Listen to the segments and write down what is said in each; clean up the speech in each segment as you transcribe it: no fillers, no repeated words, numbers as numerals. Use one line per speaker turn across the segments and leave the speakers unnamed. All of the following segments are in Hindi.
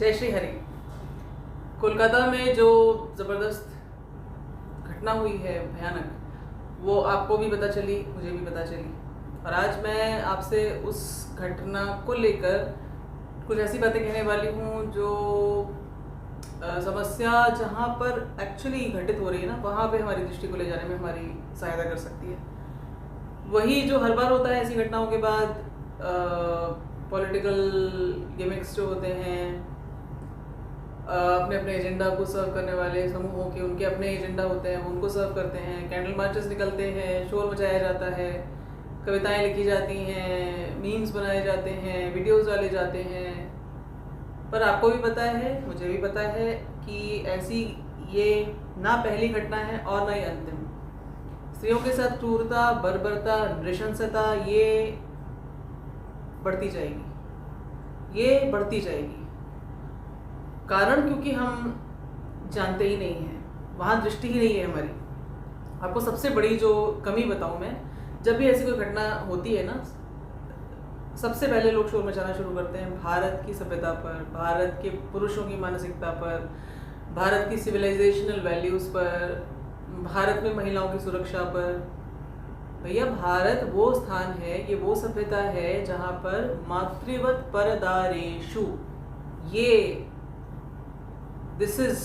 जय श्री हरि। कोलकाता में जो ज़बरदस्त घटना हुई है भयानक, वो आपको भी पता चली, मुझे भी पता चली। और आज मैं आपसे उस घटना को लेकर कुछ ऐसी बातें कहने वाली हूँ जो समस्या जहाँ पर एक्चुअली घटित हो रही है ना, वहाँ पे हमारी दृष्टि को ले जाने में हमारी सहायता कर सकती है। वही जो हर बार होता है ऐसी घटनाओं के बाद, पॉलिटिकल गिमिक्स जो होते हैं, अपने अपने एजेंडा को सर्व करने वाले समूहों के उनके अपने एजेंडा होते हैं, उनको सर्व करते हैं। कैंडल मार्चेस निकलते हैं, शोर मचाया जाता है, कविताएं लिखी जाती हैं, मीम्स बनाए जाते हैं, वीडियोस डाले जाते हैं। पर आपको भी पता है, मुझे भी पता है कि ऐसी ये ना पहली घटना है और ना ही अंतिम। स्त्रियों के साथ क्रूरता, बर्बरता, नृशंसता ये बढ़ती जाएगी, ये बढ़ती जाएगी। कारण क्योंकि हम जानते ही नहीं हैं, वहाँ दृष्टि ही नहीं है हमारी। आपको सबसे बड़ी जो कमी बताऊँ मैं, जब भी ऐसी कोई घटना होती है ना, सबसे पहले लोग शोर मचाना शुरू करते हैं भारत की सभ्यता पर, भारत के पुरुषों की मानसिकता पर, भारत की सिविलाइजेशनल वैल्यूज़ पर, भारत में महिलाओं की सुरक्षा पर। भैया, भारत वो स्थान है, ये वो सभ्यता है जहाँ पर मातृवत परदारेषु, ये this is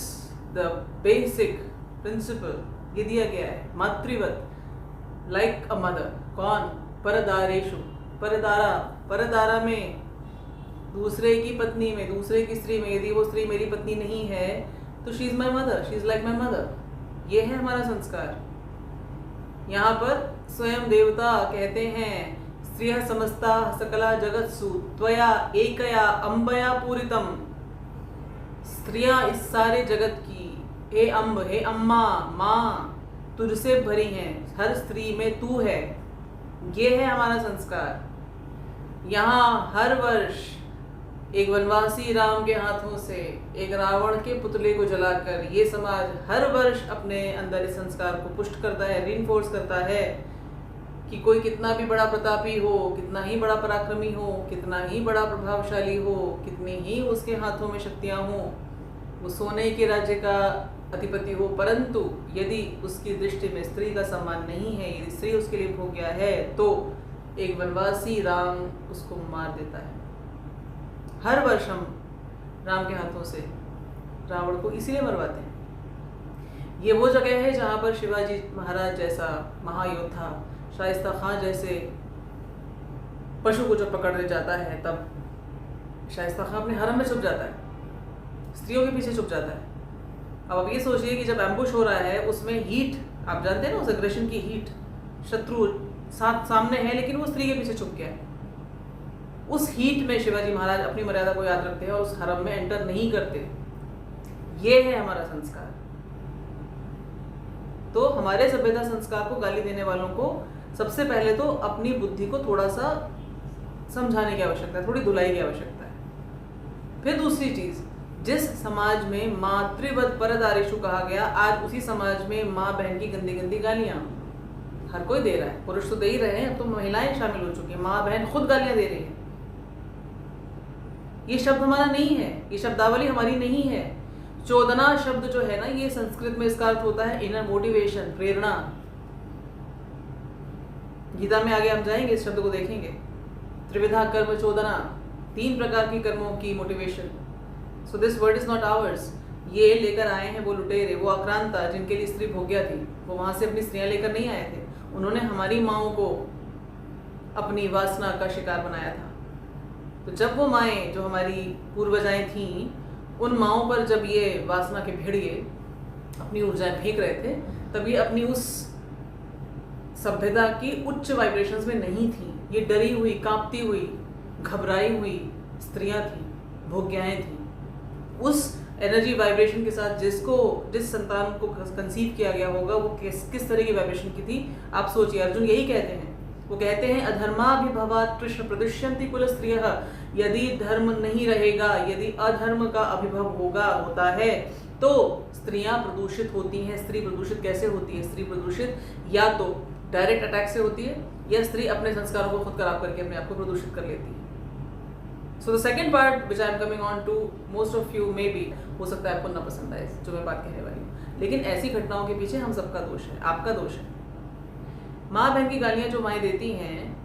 the basic principle, ये दिया गया है। मातृवत, लाइक अ मदर। कौन? परदारेषु, परदारा। परदारा में, दूसरे की पत्नी में, दूसरे की स्त्री में, यदि वो स्त्री मेरी पत्नी नहीं है तो she is my mother, she is like my mother. ये है हमारा संस्कार। यहाँ पर स्वयं देवता कहते हैं, स्त्रियः समस्ता सकला जगत्सु त्वया एकया अम्बया पूरितम। स्त्रियां इस सारे जगत की, हे अम्ब, हे अम्मा, माँ, तुझसे भरी हैं, हर स्त्री में तू है। ये है हमारा संस्कार। यहाँ हर वर्ष एक वनवासी राम के हाथों से एक रावण के पुतले को जलाकर ये समाज हर वर्ष अपने अंदर इस संस्कार को पुष्ट करता है, रीइंफोर्स करता है कि कोई कितना भी बड़ा प्रतापी हो, कितना ही बड़ा पराक्रमी हो, कितना ही बड़ा प्रभावशाली हो, कितनी ही उसके हाथों में शक्तियाँ हों, वो सोने के राज्य का अधिपति हो, परंतु यदि उसकी दृष्टि में स्त्री का सम्मान नहीं है, यदि स्त्री उसके लिए भोग्या है, तो एक वनवासी राम उसको मार देता है। हर वर्ष हम राम के हाथों से रावण को इसीलिए मरवाते हैं। ये वो जगह है जहाँ पर शिवाजी महाराज जैसा महायोद्धा, शाइस्ता खां जैसे पशु को जब पकड़ जाता है, तब शाइस्ता खां अपने हरम में छुप जाता है, स्त्रियों के पीछे छुप जाता है। अब आप ये सोचिए कि जब एम्बुश हो रहा है, उसमें हीट, आप जानते हैं ना उस एग्रेशन की हीट, शत्रु सामने है लेकिन वो स्त्री के पीछे छुप गया है। उस हीट में शिवाजी महाराज अपनी मर्यादा को याद रखते हैं और उस हरम में एंटर नहीं करते। ये है हमारा संस्कार। तो हमारे सभ्यता संस्कार को गाली देने वालों को सबसे पहले तो अपनी बुद्धि को थोड़ा सा समझाने की आवश्यकता है, थोड़ी धुलाई की आवश्यकता है। फिर दूसरी चीज, जिस समाज में मातृवत परदारेषु कहा गया, आज उसी समाज में माँ बहन की गंदी गंदी गालियां हर कोई दे रहा है। पुरुष तो दे ही रहे हैं, अब तो महिलाएं शामिल हो चुकी हैं, माँ बहन खुद गालियां दे रही हैं। ये शब्द हमारा नहीं है, ये शब्दावली हमारी नहीं है। चोदना शब्द जो है ना, ये संस्कृत में इसका अर्थ होता है इनर मोटिवेशन, प्रेरणा। गीता में आगे हम जाएंगे, इस शब्द को देखेंगे। त्रिविधा कर्म चोदना, 3 प्रकार की कर्मों की motivation. So this word is not hours. ये लेकर आए हैं वो लुटेरे, वो आक्रांता जिनके लिए स्त्री भोग्या थी। वो वहां से अपनी स्त्रियां लेकर नहीं आए थे, उन्होंने हमारी माओं को अपनी वासना का शिकार बनाया था। तो जब वो माएँ जो हमारी पूर्वजाएं थीं, उन माओं पर जब ये वासना के भेड़िए अपनी ऊर्जाएं फेंक रहे थे, तब ये अपनी उस सभ्यता की उच्च वाइब्रेशंस में नहीं थी। ये डरी हुई, कांपती हुई, घबराई हुई स्त्रियां थी, भोग्याएं थी। उस एनर्जी वाइब्रेशन के साथ जिस संतान को कंसीव किया गया होगा, वो किस तरह की वाइब्रेशन की थी आप सोचिए। अर्जुन यही कहते हैं, वो कहते हैं अधर्माभिभवात् कृष्ण प्रदुष्यन्ति कुल स्त्रियः। यदि धर्म नहीं रहेगा, यदि अधर्म का अभिभव होता है, तो स्त्रियां प्रदूषित होती हैं। स्त्री प्रदूषित कैसे होती है? स्त्री प्रदूषित या तो डायरेक्ट अटैक से होती है, या स्त्री अपने संस्कारों को खुद खराब करके अपने आप को प्रदूषित कर लेती है। So the second part which I am coming on to, most of you may be, हो सकता है आपको ना पसंद आए जो मैं बात कहने वाली हूँ, लेकिन ऐसी घटनाओं के पीछे हम सबका दोष है, आपका दोष है। माँ बहन की गालियाँ जो माएँ देती हैं,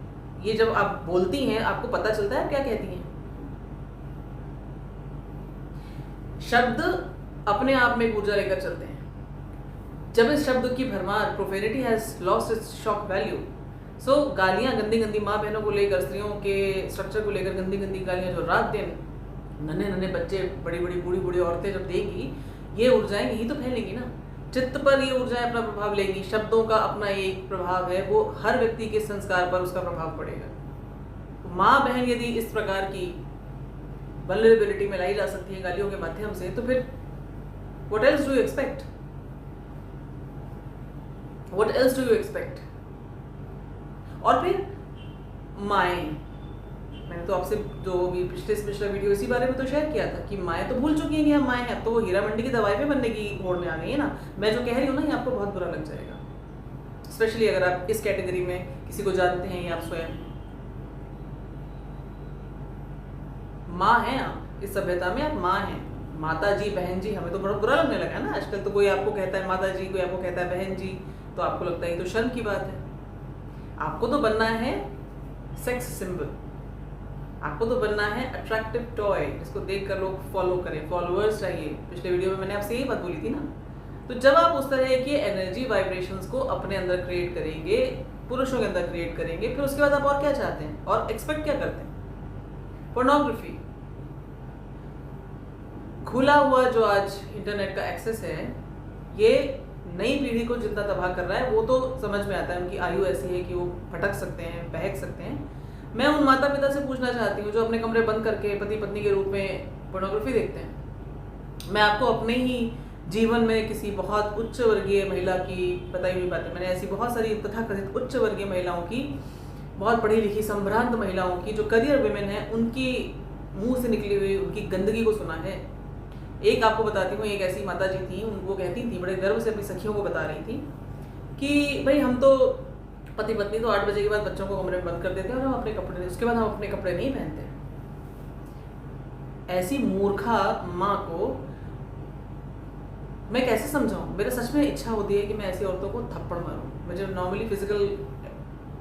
ये जब आप बोलती हैं आपको पता चलता है क्या कहती हैं। शब्द अपने आप में एक ऊर्जा लेकर चलते हैं। जब इस शब्द की भरमार, profanity has lost its shock value, so गालियाँ गंदी गंदी माँ बहनों को लेकर, स्त्रियों के स्ट्रक्चर को लेकर गंदी गंदी गालियाँ जो रात दिन नन्हे नन्हे बच्चे, बड़ी बड़ी बूढ़ी बूढ़ी औरतें जब देगी, ये ऊर्जाएं यही तो फैलेंगी ना, चित्त पर ये ऊर्जाएं अपना प्रभाव लेंगी। शब्दों का अपना एक प्रभाव है, वो हर व्यक्ति के संस्कार पर उसका प्रभाव पड़ेगा। माँ बहन यदि इस प्रकार की वल्नरेबिलिटी में लाई जा सकती है गालियों के माध्यम से, तो फिर what else do you expect, what else do you expect. और फिर माएँ, मैंने तो आपसे जो भी पिछला वीडियो इसी बारे में तो शेयर किया था कि माएँ तो भूल चुकी हैं कि हम माएँ हैं, अब तो वो हीरा मंडी की दवाई पे बनने की होड़ में आ गई है ना। मैं जो कह रही हूँ ना, ये आपको बहुत बुरा लग जाएगा, स्पेशली अगर आप इस कैटेगरी में किसी को जानते हैं या आप स्वयं माँ हैं। आप इस सभ्यता में आप माँ हैं, माता जी, बहन जी, हमें तो बड़ा बुरा लगने लगा है ना आजकल। तो कोई आपको कहता है माता जी, कोई आपको कहता है बहन जी, तो आपको लगता है ये तो शर्म की बात है। आपको तो बनना है सेक्स सिंबल, आपको तो बनना है अट्रैक्टिव टॉय जिसको देखकर लोग फॉलो करें, फॉलोअर्स चाहिए। पिछले वीडियो में मैंने आपसे यही बात बोली थी ना। तो जब आप उस तरह की एनर्जी वाइब्रेशंस को अपने अंदर क्रिएट करेंगे, पुरुषों के अंदर क्रिएट करेंगे, फिर उसके बाद आप और क्या चाहते हैं और एक्सपेक्ट क्या करते हैं। पोर्नोग्राफी, खुला हुआ जो आज इंटरनेट का एक्सेस है, ये नई पीढ़ी को जितना तबाह कर रहा है वो तो समझ में आता है। उनकी आयु ऐसी है कि वो भटक सकते हैं, बहक सकते हैं। मैं उन माता पिता से पूछना चाहती हूँ जो अपने कमरे बंद करके पति पत्नी के रूप में पोर्नोग्राफी देखते हैं। मैं आपको अपने ही जीवन में किसी बहुत उच्च वर्गीय महिला की बताई हुई बातें, मैंने ऐसी बहुत सारी तथाकथित उच्च वर्गीय महिलाओं की, बहुत पढ़ी लिखी संभ्रांत महिलाओं की, जो करियर वुमेन है, उनकी मुंह से निकली हुई उनकी गंदगी को सुना है। एक आपको बताती हूँ, एक ऐसी माता जी थी, उनको कहती थी, बड़े गर्व से अपनी सखियों को बता रही थी कि भाई हम तो पति पत्नी तो 8 बजे के बाद बच्चों को कमरे में बंद कर देते हैं और हम अपने कपड़े, उसके बाद हम अपने कपड़े नहीं पहनते। ऐसी मूर्खा माँ को मैं कैसे समझाऊं। मेरा सच में इच्छा होती है कि मैं ऐसी औरतों को थप्पड़ मारूं। मुझे नॉर्मली फिजिकल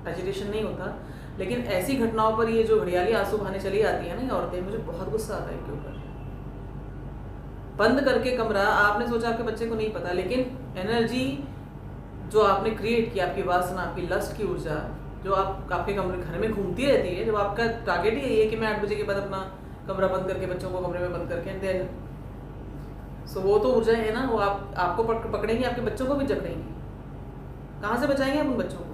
एजिटेशन नहीं होता, लेकिन ऐसी घटनाओं पर ये जो घड़ियाली आंसू बहाने चली आती है ना ये औरतें, मुझे बहुत गुस्सा आता है इनके ऊपर। बंद करके कमरा, आपने सोचा आपके बच्चे को नहीं पता, लेकिन एनर्जी जो आपने क्रिएट की, आपकी वासना, आपकी लस्ट की ऊर्जा जो आपके कमरे घर में घूमती रहती है, जब आपका टारगेट ही यही है कि मैं 8 बजे के बाद अपना कमरा बंद करके, बच्चों को कमरे में बंद करके, एंड देन सो वो तो ऊर्जा है ना, वो आपको पकड़ेंगे, आपके बच्चों को भी जकड़ेंगे। कहाँ से बचाएंगे आप उन बच्चों को।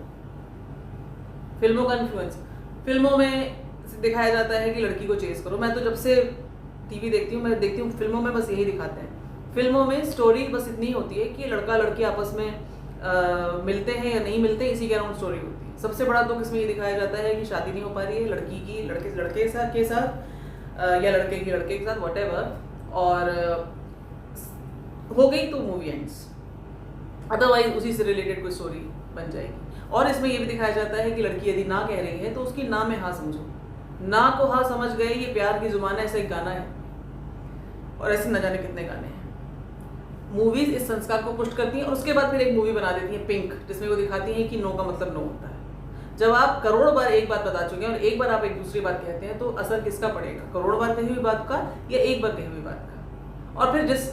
फिल्मों का इन्फ्लुएंस, फिल्मों में दिखाया जाता है कि लड़की को चेस करो। मैं तो जब से टीवी देखती हूँ, मैं देखती हूँ फिल्मों में बस यही दिखाते हैं। फिल्मों में स्टोरी बस इतनी होती है कि लड़का लड़की आपस में मिलते हैं या नहीं मिलते, इसी के अराउंड स्टोरी होती है। सबसे बड़ा दुख इसमें ये दिखाया जाता है कि शादी नहीं हो पा रही है लड़की की लड़के के साथ या लड़के की लड़के के साथ, व्हाटएवर, और हो गई तो मूवी एंड्स, अदरवाइज उसी से रिलेटेड कोई स्टोरी बन जाएगी। और इसमें ये भी दिखाया जाता है कि लड़की यदि ना कह रही है तो उसकी ना में हाँ समझो, ना को हाँ समझ गए, ये प्यार की जुबान है, ऐसा एक गाना है, और ऐसे न जाने कितने गाने हैं। मूवीज इस संस्कार को पुष्ट करती हैं और उसके बाद फिर एक मूवी बना देती है पिंक, जिसमें वो दिखाती हैं कि नो का मतलब नो होता है। जब आप करोड़ बार एक बात बता चुके हैं और एक बार आप एक दूसरी बात कहते हैं, तो असर किसका पड़ेगा, करोड़ बार कही हुई बात का या एक बार कही हुई बात का। और फिर जिस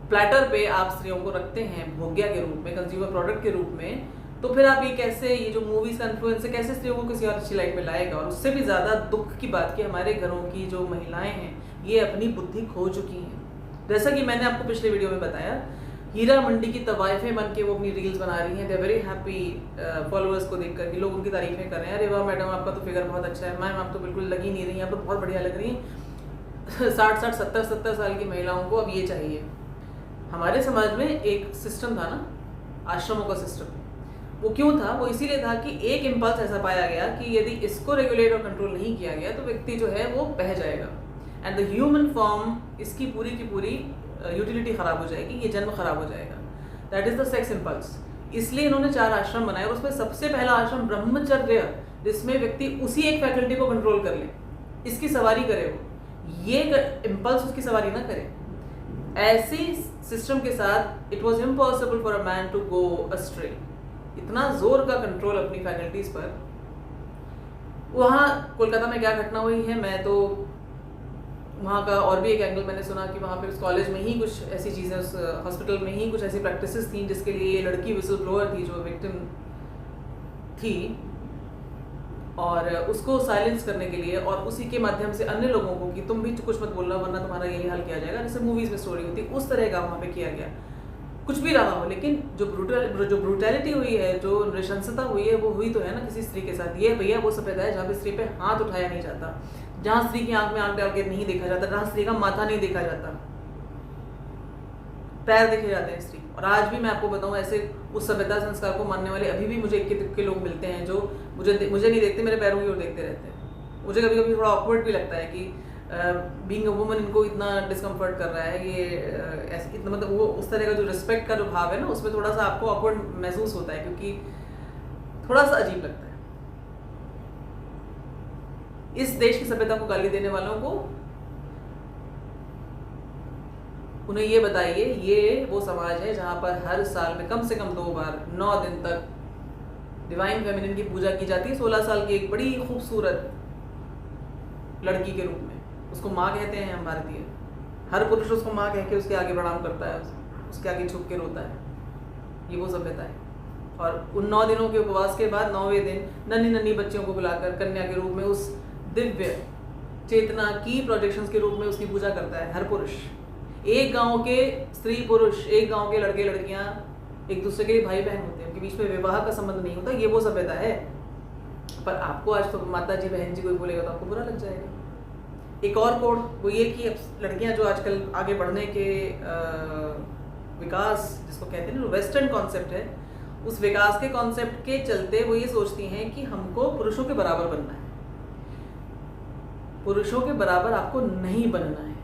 प्लेटर पे आप स्त्रियों को रखते हैं भोग्या के रूप में, कंज्यूमर प्रोडक्ट के रूप में, तो फिर आप ये कैसे, ये जो मूवीज का इन्फ्लुएंस है कैसे स्त्रियों को किसी और अच्छी लाइफ में लाएगा। और उससे भी ज़्यादा दुख की बात कि हमारे घरों की जो महिलाएं हैं ये अपनी बुद्धि खो चुकी हैं। जैसा कि मैंने आपको पिछले वीडियो में बताया, हीरा मंडी की तवाइफें बन के वो अपनी रील्स बना रही हैं। They are very happy followers को देख कर कि लोग उनकी तारीफें कर रहे हैं। अरे वाह मैडम, आपका तो फिगर बहुत अच्छा है, मैम आप तो बिल्कुल लगी नहीं रही, आप तो बहुत बढ़िया लग रही हैं। 60-60, 70-70 साल की महिलाओं को अब ये चाहिए। हमारे समाज में एक सिस्टम था ना, आश्रमों का सिस्टम। वो क्यों था? वो इसीलिए था कि एक इम्पल्स ऐसा पाया गया कि यदि इसको रेगुलेट और कंट्रोल नहीं किया गया तो व्यक्ति जो है वो बह जाएगा, एंड द ह्यूमन फॉर्म, इसकी पूरी की पूरी यूटिलिटी खराब हो जाएगी, ये जन्म खराब हो जाएगा। That is the sex impulse. इसलिए इन्होंने 4 आश्रम बनाए और उसमें सबसे पहला आश्रम ब्रह्मचर्य, जिसमें व्यक्ति उसी एक फैकल्टी को कंट्रोल कर ले। इसकी सवारी करे वो, ये इम्पल्स उसकी सवारी ना करे। ऐसे सिस्टम के साथ it was impossible for a man to go astray. इतना जोर का कंट्रोल अपनी फैकल्टीज पर। वहाँ कोलकाता में क्या घटना हुई है, मैं तो वहाँ का और भी एक एंगल मैंने सुना कि वहाँ पे उस कॉलेज में ही कुछ ऐसी चीज़ें, उस हॉस्पिटल में ही कुछ ऐसी प्रैक्टिसेस थी जिसके लिए ये लड़की विसल ब्लोअर थी जो विक्टिम थी, और उसको साइलेंस करने के लिए और उसी के माध्यम से अन्य लोगों को कि तुम भी कुछ मत बोलना वरना तुम्हारा यही हाल किया जाएगा, जैसे मूवीज़ में स्टोरी होती, उस तरह का वहाँ पे किया गया। कुछ भी रहा हो, लेकिन जो ब्रूटैलिटी हुई है, जो नृशंसता हुई है, वो हुई तो है ना किसी स्त्री के साथ। ये भैया वो सभ्यता है जहाँ पे स्त्री पे हाथ उठाया नहीं जाता, जहाँ स्त्री की आंख में आंख डाल के नहीं देखा जाता, जहाँ स्त्री का माथा नहीं देखा जाता, पैर देखे जाते हैं स्त्री। और आज भी मैं आपको बताऊं, ऐसे उस सभ्यता संस्कार को मानने वाले अभी भी मुझे इक्के दुक्के लोग मिलते हैं जो मुझे नहीं देखते, मेरे पैरों की ओर देखते रहते हैं। मुझे कभी कभी थोड़ा ऑकवर्ड भी लगता है कि बीइंग अ वुमन इनको इतना डिस्कम्फर्ट कर रहा है, ये ऐसे इतना, मतलब वो उस तरह का जो रिस्पेक्ट का जो भाव है ना, उसमें थोड़ा सा आपको ऑकवर्ड महसूस होता है, क्योंकि थोड़ा सा अजीब लगता है। इस देश की सभ्यता को गाली देने वालों को उन्हें ये बताइए, ये वो समाज है जहाँ पर हर साल में कम से कम 2 बार 9 दिन तक डिवाइन फेमिनिन की पूजा की जाती है। 16 साल की एक बड़ी खूबसूरत लड़की के रूप में, उसको माँ कहते हैं हम भारतीय। हर पुरुष उसको माँ कह के उसके आगे प्रणाम करता है, उसके आगे झुक के रोता है। ये वो सभ्यता है। और उन 9 दिनों के उपवास के बाद 9वें दिन नन्ही नन्ही बच्चियों को बुलाकर कन्या के रूप में, उस दिव्य चेतना की प्रोजेक्शंस के रूप में उसकी पूजा करता है हर पुरुष। एक गांव के स्त्री पुरुष, एक गांव के लड़के लड़कियां एक दूसरे के भाई बहन होते हैं, उनके बीच में विवाह का संबंध नहीं होता। ये वो सभ्यता है। पर आपको आज तो माता जी बहन जी कोई बोलेगा तो आपको बुरा लग जाएगा। एक और कोड वो ये कि अब लड़कियां जो आजकल आगे बढ़ने के विकास जिसको कहते हैं ना, वेस्टर्न कॉन्सेप्ट है, उस विकास के कॉन्सेप्ट के चलते वो ये सोचती हैं कि हमको पुरुषों के बराबर बनना है। पुरुषों के बराबर आपको नहीं बनना है,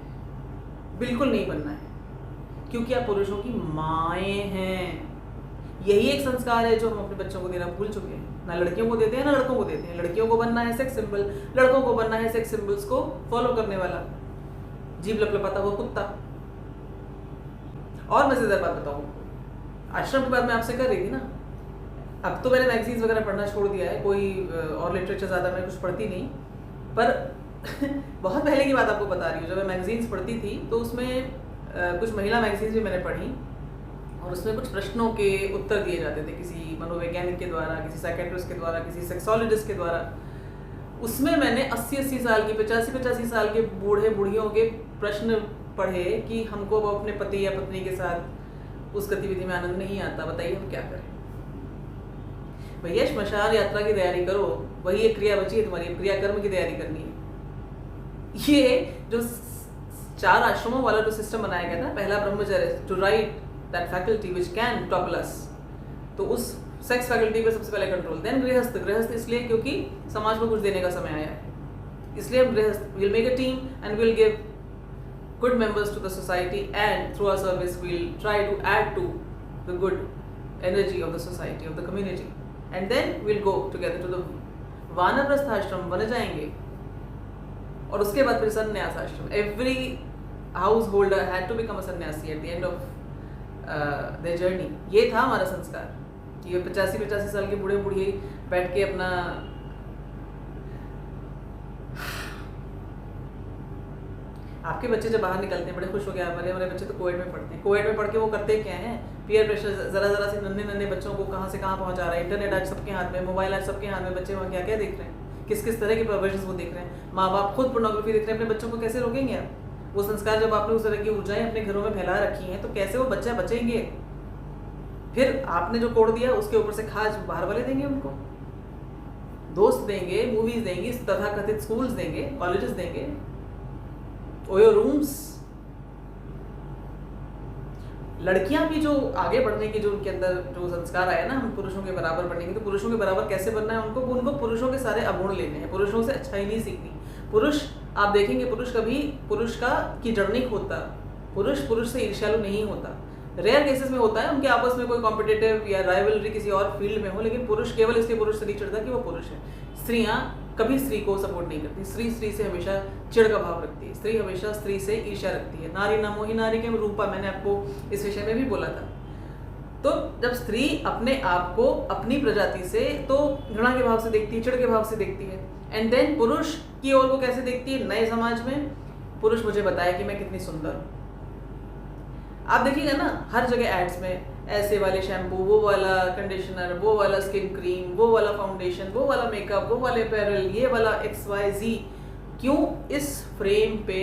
बिल्कुल नहीं बनना है, क्योंकि आप पुरुषों की माएँ हैं। यही एक संस्कार है जो हम अपने बच्चों को देना भूल चुके हैं। ना लड़कियों को देते हैं ना लड़कों को देते हैं। लड़कियों को बनना है सेक्स सिंबल, लड़कों को बनना है सेक्स सिंबल्स को फॉलो करने वाला जीभ लपलपाता हुआ कुत्ता। और मजेदार बात बताऊं, आश्रम की बात मैं आपसे कर रही थी ना, अब तो मैंने मैगजीन्स वगैरह पढ़ना छोड़ दिया है, कोई और लिटरेचर ज़्यादा मैं कुछ पढ़ती नहीं। पर बहुत पहले की बात आपको बता रही हूँ, जब मैं मैगजीन्स पढ़ती थी तो उसमें कुछ महिला मैगजीन्स भी मैंने पढ़ी, और उसमें कुछ प्रश्नों के उत्तर दिए जाते थे किसी मनोवैज्ञानिक के द्वारा, किसी साइकेट्रिस्ट के द्वारा, किसी सेक्सोलॉजिस्ट के द्वारा। उसमें मैंने 80-80 साल की, 85-85 साल के बूढ़े बूढ़ियों के प्रश्न पढ़े कि हमको वो अपने पति या पत्नी के साथ उस गतिविधि में आनंद नहीं आता, बताइए हम क्या करें। भैया श्मशान यात्रा की तैयारी करो, वही एक क्रिया बची है तुम्हारी, क्रियाकर्म की तैयारी करनी है। ये जो 4 आश्रमों वाला जो सिस्टम बनाया गया था, पहला ब्रह्मचर्य, to right that faculty which can topple us, तो उस सेक्स फैकल्टी पे सबसे पहले कंट्रोल। देन गृहस्थ इसलिए क्योंकि समाज को कुछ देने का समय आया है, इसलिए हम गृहस्थ, will make a team and will give good members to the society, and through our service we'll try to add to the good energy of the society, of the community, and then we'll go together to the वानप्रस्थ आश्रम बन जाएंगे, और उसके बाद फिर संन्यास आश्रम। Every householder had to become a sannyasi at the end of their journey। ये था हमारा संस्कार। ये 85-85 साल के बूढ़े बूढ़ी बैठ के अपना आपके बच्चे जब बाहर निकलते हैं बड़े खुश हो गए, हमारे बच्चे तो कोविड में पढ़ते हैं। कोविड में पढ़ के वो करते क्या हैं, पीयर प्रेशर, जरा से नन्हे बच्चों को कहाँ से कहाँ पहुँचा रहा है। इंटरनेट आज सबके हाथ में, मोबाइल आज सबके हाथ में, बच्चे वहाँ क्या क्या देख रहे हैं, किस तरह के परवर्शंस वो देख रहे हैं। माँ बाप खुद पोर्नोग्राफी देख रहे हैं, अपने बच्चों को कैसे रोकेंगे आप? वो संस्कार जब आपने उस तरह की ऊर्जाएं अपने घरों में फैला रखी हैं तो कैसे वो बच्चा बचेंगे? फिर आपने जो कोड दिया उसके ऊपर से खाज बाहर वाले देंगे, उनको दोस्त देंगे, मूवीज देंगे, तथा कथित स्कूल्स देंगे, कॉलेजेस देंगे, ओयो रूम्स। लड़कियां भी जो आगे बढ़ने की, जो उनके अंदर जो संस्कार आया ना, हम पुरुषों के बराबर बनने की, तो पुरुषों के बराबर कैसे बनना है, उनको पुरुषों के सारे अवगुण लेने हैं, पुरुषों से अच्छाई नहीं सीखनी। पुरुष, आप देखेंगे पुरुष कभी पुरुष की जड़ नहीं खोदता, पुरुष से ईर्ष्यालु नहीं होता। रेयर केसेस में होता है उनके आपस में कोई कॉम्पिटिटिव या राइवलरी किसी और फील्ड में हो, लेकिन पुरुष केवल इसलिए पुरुष से नहीं चढ़ता कि वो पुरुष है। स्त्रियां कभी स्त्री को सपोर्ट नहीं करती। स्त्री से हमेशा चिढ़ का भाव रखती है, स्त्री हमेशा स्त्री से ईर्ष्या रखती है। नारी न मोहि नारी के रूपा, मैंने आपको इस विषय में भी बोला था। तो जब स्त्री अपने आप को अपनी प्रजाति से तो घृणा के भाव से देखती है, चिढ़ के भाव से देखती है, एंड देन पुरुष की ओर वो कैसे देखती है नए समाज में, पुरुष मुझे बताया कि मैं कितनी सुंदर हूँ। आप देखिएगा ना हर जगह एड्स में ऐसे वाले शैम्पू, वो वाला कंडीशनर, वो वाला स्किन क्रीम, वो वाला फाउंडेशन, वो वाला मेकअप, वो वाले अपैरल, ये वाला XYZ। क्यों? इस फ्रेम पे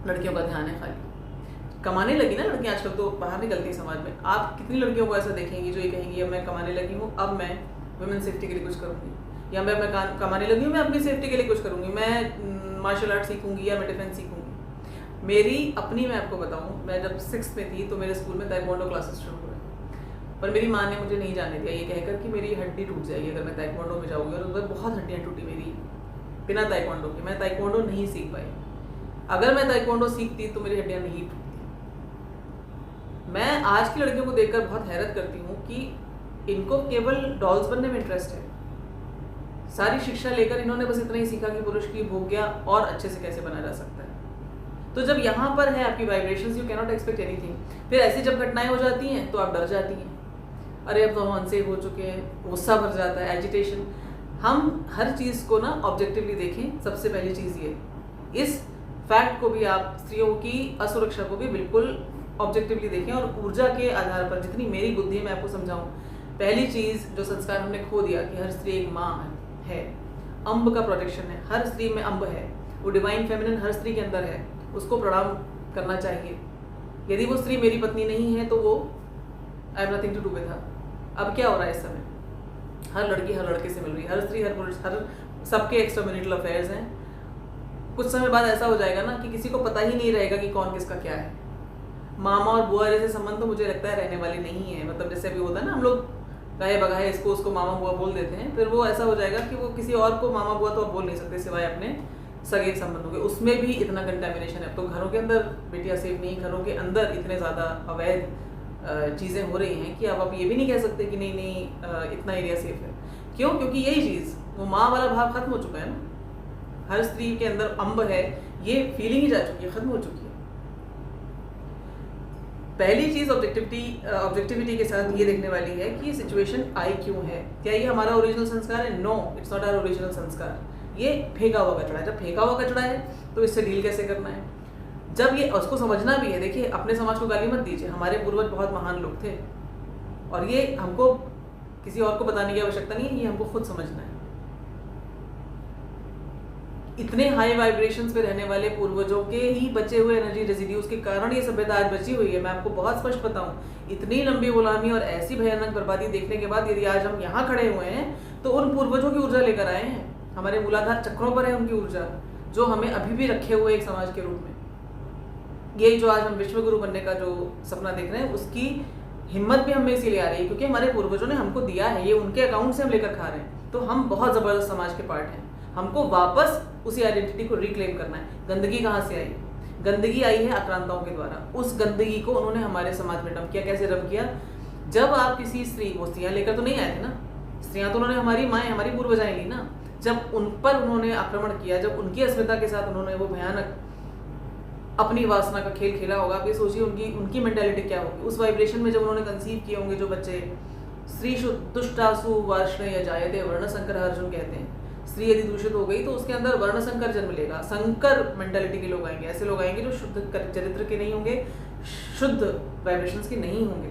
लड़कियों का ध्यान है खाली। कमाने लगी ना लड़कियां आजकल, तो बाहर निकलती है समाज में। आप कितनी लड़कियों को ऐसा देखेंगी जो ये कहेंगी अब मैं कमाने लगी हूँ, अब मैं वुमेन सेफ्टी के लिए कुछ करूँगी, या मैं कमाने लगी हूँ, मैं अपनी सेफ्टी के लिए कुछ करूँगी, मैं मार्शल आर्ट सीखूंगी या मैं डिफेंस सीखूंगी। मेरी अपनी मैं आपको बताऊं, मैं जब 6th में थी तो मेरे स्कूल में ताइक्वांडो क्लासेस शुरू हुए, पर मेरी माँ ने मुझे नहीं जाने दिया, ये कहकर कि मेरी हड्डी टूट जाएगी अगर मैं ताइक्वांडो में जाऊँगी। और उधर बहुत हड्डियाँ टूटी मेरी बिना ताइक्वांडो के। मैं ताइक्वांडो नहीं सीख पाई। अगर मैं ताइक्वांडो सीखती तो मेरी हड्डियाँ नहीं टूटती। मैं आज की लड़कियों को देखकर बहुत हैरत करती हूँ कि इनको केवल डॉल्स बनने में इंटरेस्ट है। सारी शिक्षा लेकर इन्होंने बस इतना ही सीखा कि पुरुष की भोग्या और अच्छे से कैसे बना जा सकता है। तो जब यहाँ पर है आपकी vibrations, you can not expect anything. फिर ऐसी जब घटनाएं हो जाती हैं तो आप डर जाती हैं, अरे अब तो हम अनसेफ हो चुके हैं, गुस्सा भर जाता है, एजिटेशन। हम हर चीज़ को ना ऑब्जेक्टिवली देखें। सबसे पहली चीज़ ये, इस फैक्ट को भी आप स्त्रियों की असुरक्षा को भी बिल्कुल ऑब्जेक्टिवली देखें और ऊर्जा के आधार पर जितनी मेरी बुद्धि है मैं आपको समझाऊं। पहली चीज़ जो संस्कार हमने खो दिया कि हर स्त्री एक माँ है, अम्ब का प्रोजेक्शन है, हर स्त्री में अम्ब है, वो डिवाइन फेमिनिन हर स्त्री के अंदर है, उसको प्रणाम करना चाहिए। यदि वो स्त्री मेरी पत्नी नहीं है तो वो I have nothing to do with her. अब क्या हो रहा है इस समय? हर लड़की हर लड़के से मिल रही है, हर स्त्री हर पुरुष, हर सबके एक्स्ट्रा मैरिटल अफेयर्स हैं। कुछ समय बाद ऐसा हो जाएगा ना कि किसी को पता ही नहीं रहेगा कि कौन किसका क्या है। मामा और बुआ जैसे संबंध तो मुझे लगता है रहने वाले नहीं है। मतलब जैसे अभी होता है ना, हम लोग गाहे बगाहे इसको उसको मामा बुआ बोल देते हैं, फिर वो ऐसा हो जाएगा कि वो किसी और को मामा बुआ तो अब बोल नहीं सकते सिवाय अपने सगे संबंधों के। उसमें भी इतना कंटेमिनेशन है। तो घरों के अंदर बेटियां सेफ नहीं, घरों के अंदर इतने ज़्यादा अवैध चीज़ें हो रही हैं कि अब आप ये भी नहीं कह सकते कि नहीं इतना एरिया सेफ है। क्यों? क्योंकि यही चीज़, वो माँ वाला भाव खत्म हो चुका है ना। हर स्त्री के अंदर अम्ब है, ये फीलिंग ही जा चुकी है, खत्म हो चुकी है। पहली चीज़ ऑब्जेक्टिविटी के साथ ये देखने वाली है कि सिचुएशन आई क्यों है। क्या ये हमारा ओरिजिनल संस्कार है? No, it's not our original संस्कार। ये फेंका हुआ कचरा है। जब फेंका हुआ कचरा है तो इससे डील कैसे करना है? जब ये उसको समझना भी है। देखिए, अपने समाज को गाली मत दीजिए, हमारे पूर्वज बहुत महान लोग थे और ये हमको किसी और को बताने की आवश्यकता नहीं है, ये हमको खुद समझना है। इतने हाई वाइब्रेशंस पे रहने वाले पूर्वजों के ही बचे हुए एनर्जी रेजिड्यूज के कारण ये सभ्यता आज बची हुई है। मैं आपको बहुत स्पष्ट बताऊं, इतनी लंबी गुलामी और ऐसी भयानक बर्बादी देखने के बाद यदि आज हम यहाँ खड़े हुए हैं तो उन पूर्वजों की ऊर्जा लेकर आए हैं। हमारे मूलाधार चक्रों पर है उनकी ऊर्जा, जो हमें अभी भी रखे हुए एक समाज के रूप में। ये जो आज हम विश्व गुरु बनने का जो सपना देख रहे हैं, उसकी हिम्मत भी हमें इसीलिए आ रही है क्योंकि हमारे पूर्वजों ने हमको दिया है, ये उनके अकाउंट से हम लेकर खा रहे हैं। तो हम बहुत ज़बरदस्त समाज के पार्ट हैं। हमको वापस उसी आइडेंटिटी को रिक्लेम करना है। गंदगी कहाँ से आई? गंदगी आई है आक्रांताओं के द्वारा। उस गंदगी को उन्होंने हमारे समाज में डंप किया। कैसे डंप किया? जब आप किसी स्त्री, वो स्त्रियाँ लेकर तो नहीं आए थे ना, स्त्रियाँ तो उन्होंने हमारी माएँ, हमारी पूर्वजाएं ली ना। जब उन पर उन्होंने आक्रमण किया, जब उनकी अस्मिता के साथ उन्होंने वो भयानक अपनी वासना का खेल खेला होगा, आप ये सोचिए उनकी मेंटालिटी क्या होगी। उस वाइब्रेशन में जब उन्होंने कंसीव किए होंगे जो बच्चे, स्त्री दुष्टासु वार्ष्णे या जायते वर्ण संकर, अर्जुन कहते हैं। स्त्री यदि दूषित हो गई तो उसके अंदर वर्ण संकर जन्म लेगा। संकर मेंटालिटी के लोग आएंगे, ऐसे लोग आएंगे जो शुद्ध चरित्र के नहीं होंगे, शुद्ध वाइब्रेशंस के नहीं होंगे।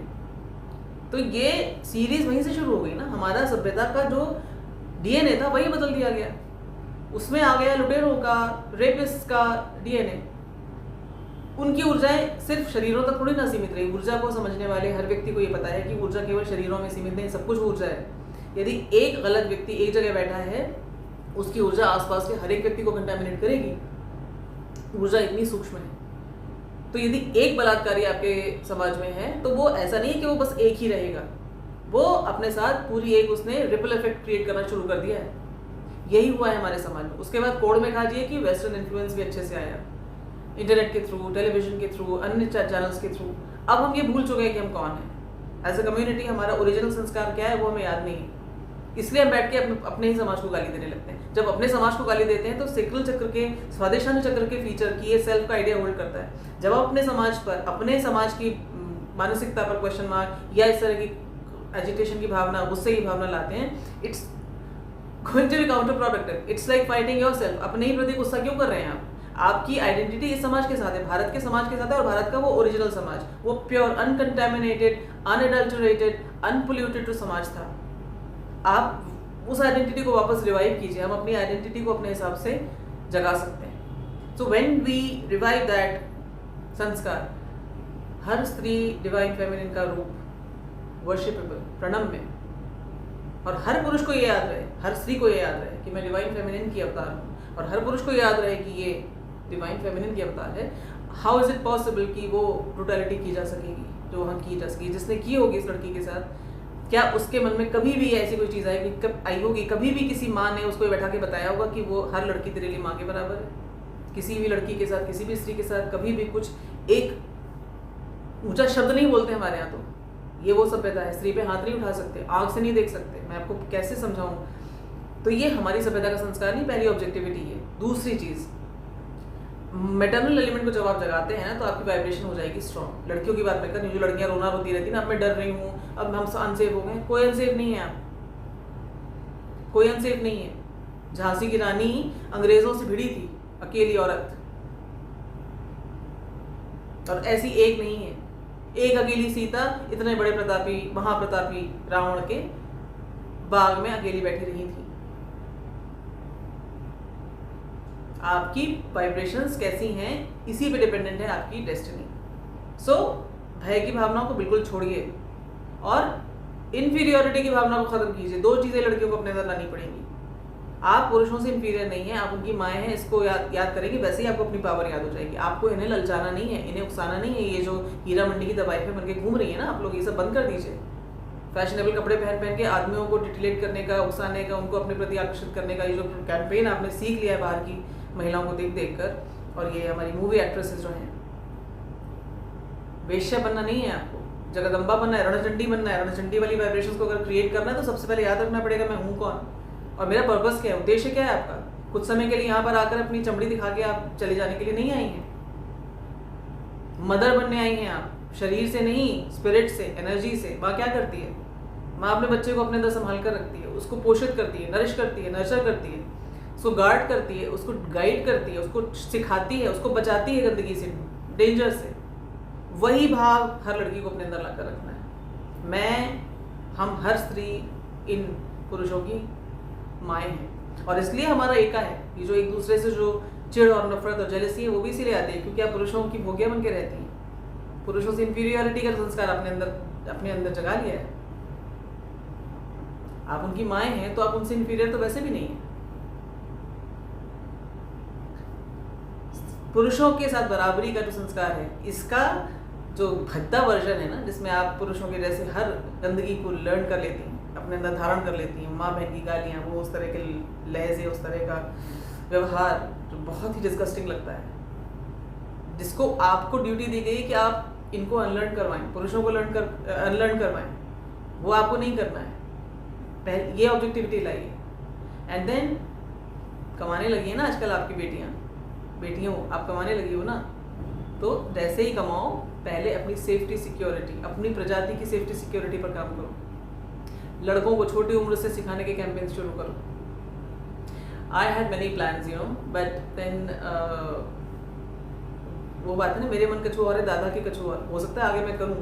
तो ये सीरीज वहीं से शुरू हो गई ना। हमारा सभ्यता का जो डीएनए था वही बदल दिया गया। उसमें आ गया लुटेरों का, रेपिस्ट का डीएनए। उनकी ऊर्जाएं सिर्फ शरीरों तक थोड़ी ना सीमित रही। ऊर्जा को समझने वाले हर व्यक्ति को ये पता है कि ऊर्जा केवल शरीरों में सीमित नहीं, सब कुछ ऊर्जा है। यदि एक गलत व्यक्ति एक जगह बैठा है, उसकी ऊर्जा आसपास के हर एक व्यक्ति को कंटामिनेट करेगी। ऊर्जा इतनी सूक्ष्म है। तो यदि एक बलात्कारी आपके समाज में है तो वो ऐसा नहीं है कि वो बस एक ही रहेगा, वो अपने साथ पूरी एक उसने रिपल इफेक्ट क्रिएट करना शुरू कर दिया है। यही हुआ है हमारे समाज में। उसके बाद कोड में खा दिए कि वेस्टर्न इन्फ्लुएंस भी अच्छे से आया, इंटरनेट के थ्रू, टेलीविजन के थ्रू, अन्य चैनल्स के थ्रू। अब हम ये भूल चुके हैं कि हम कौन हैं। एज अ कम्युनिटी हमारा ओरिजिनल संस्कार क्या है वो हमें याद नहीं है। इसलिए हम बैठ के अपने ही समाज को गाली देने लगते हैं। जब अपने समाज को गाली देते हैं तो सेक्युलर चक्र के, स्वादेशानु चक्र के फीचर की ये सेल्फ का आइडिया होल्ड करता है। जब आप अपने समाज पर, अपने समाज की मानसिकता पर क्वेश्चन मार्क या इस तरह की एजिटेशन की भावना, गुस्से की भावना लाते हैं, it's going to be counter productive. It's like fighting yourself. अपने ही प्रति गुस्सा क्यों कर रहे हैं आप? आपकी आइडेंटिटी इस समाज के साथ है, भारत के समाज के साथ है, और भारत का वो ओरिजिनल समाज, वो प्योर, अनकंटेमिनेटेड, अनएडल्टरेटेड, अनपोल्यूटेड समाज था। आप उस आइडेंटिटी को वापस रिवाइव कीजिए। हम अपनी आइडेंटिटी को अपने हिसाब से जगा सकते हैं। So when we revive that संस्कार, हर स्त्री डिवाइन फेमिनिन का रूप, वर्शिपेबल, प्रणम्य, और हर पुरुष को ये याद रहे, हर स्त्री को ये याद रहे कि मैं डिवाइन फेमिनिन की अवतार हूँ, और हर पुरुष को याद रहे कि ये डिवाइन फेमिनिन की अवतार है। हाउ इज इट पॉसिबल कि वो ब्रुटैलिटी की जा सकेगी जो वहाँ की जा सकेगी, जिसने की होगी इस लड़की के साथ? क्या उसके मन में कभी भी ऐसी कोई चीज़ आई होगी? कभी भी किसी माँ ने उसको बैठा के बताया होगा कि वो हर लड़की तेरे लिए माँ के बराबर है? किसी भी लड़की के साथ, किसी भी स्त्री के साथ कभी भी कुछ एक ऊंचा शब्द नहीं बोलते हमारे यहाँ। तो ये वो सभ्यता है। स्त्री पे हाथ नहीं उठा सकते, आँख से नहीं देख सकते। मैं आपको कैसे समझाऊँ? तो ये हमारी सभ्यता का संस्कार नहीं, पहली ऑब्जेक्टिविटी है। दूसरी चीज़, मैटरनल एलिमेंट को जब आप जगाते हैं ना तो आपकी वाइब्रेशन हो जाएगी स्ट्रॉन्ग। लड़कियों की बात मैं कर रही हूँ, जो लड़कियाँ रोना रोती रहती ना, अब मैं डर रही हूँ, अब हम अनसेफ हो गए। कोई अनसेफ नहीं है, आप कोई अनसेफ नहीं है। झांसी की रानी अंग्रेजों से भिड़ी थी, अकेली औरत, और ऐसी एक नहीं है। एक अकेली सीता इतने बड़े प्रतापी, महाप्रतापी रावण के बाग में अकेली बैठी रही थी। आपकी वाइब्रेशंस कैसी हैं, इसी पे डिपेंडेंट है आपकी डेस्टिनी। सो भय की भावनाओं को बिल्कुल छोड़िए और इन्फीरियोरिटी की भावना को खत्म कीजिए। दो चीजें लड़कियों को अपने अंदर लानी पड़ेंगी। आप पुरुषों से इन्फीरियर नहीं है, आप उनकी माएँ हैं, इसको याद करेंगे, वैसे ही आपको अपनी पावर याद हो जाएगी। आपको इन्हें ललचाना नहीं है, इन्हें उकसाना नहीं है। ये जो हीरा मंडी की दवाई पे बन के घूम रही है ना आप लोग, ये सब बंद कर दीजिए। फैशनेबल कपड़े पहन के आदमियों को टिटिलेट करने का, उकसाने का, उनको अपने प्रति आकर्षित करने का ये जो कैंपेन आपने सीख लिया है बाहर की महिलाओं को देख कर, और ये हमारी मूवी एक्ट्रेसेस जो हैं, वेश्या बनना नहीं है आपको, जगदम्बा बनना है, रणचंडी बनना है। रणचंडी वाली वाइब्रेशंस को अगर क्रिएट करना है तो सबसे पहले याद रखना पड़ेगा मैं हूँ कौन और मेरा पर्पस क्या है, उद्देश्य क्या है आपका। कुछ समय के लिए यहाँ पर आकर अपनी चमड़ी दिखा के आप चले जाने के लिए नहीं आई हैं। मदर बनने आई हैं आप, शरीर से नहीं, स्पिरिट से, एनर्जी से। माँ क्या करती है? माँ अपने बच्चे को अपने अंदर संभाल कर रखती है, उसको पोषित करती है, नरिश करती है, नर्चर करती है, उसको गार्ड करती है, उसको गाइड करती है, उसको सिखाती है, उसको बचाती है गंदगी से, डेंजर से। वही भाव हर लड़की को अपने अंदर लाकर रखना है। हम हर स्त्री इन पुरुषों की माएँ हैं, और इसलिए हमारा एका है। ये जो एक दूसरे से जो चिढ़ और नफरत और जेलसी है वो भी इसीलिए आती है क्योंकि आप पुरुषों की भोगिया बन के रहती हैं। पुरुषों से इंफीरियरिटी का संस्कार अपने अंदर जगा लिया है। आप उनकी माएँ हैं तो आप उनसे इंफीरियर तो वैसे भी नहीं है। पुरुषों के साथ बराबरी का जो संस्कार है, इसका जो भद्दा वर्जन है ना, जिसमें आप पुरुषों के जैसे हर गंदगी को लर्न कर लेती हैं, अपने अंदर धारण कर लेती हैं, माँ बहन की गालियाँ, वो उस तरह के लहजे, उस तरह का व्यवहार जो बहुत ही डिस्गस्टिंग लगता है, जिसको आपको ड्यूटी दी गई कि आप इनको अनलर्न करवाएं, पुरुषों को अनलर्न करवाएं, वो आपको नहीं करना है। पहले ये ऑब्जेक्टिविटी लाइए। एंड देन कमाने लगी है ना आजकल आपकी बेटियाँ आप कमाने लगी हो ना, तो जैसे ही कमाओ, पहले अपनी सेफ्टी सिक्योरिटी, अपनी प्रजाति की सेफ्टी सिक्योरिटी पर काम करो। लड़कों को छोटी उम्र से सिखाने के कैंपेन शुरू करो। I had many plans but then वो बात है ना, मेरे मन कछुआ और है, दादा की कछुआ। हो सकता है आगे मैं करूँ,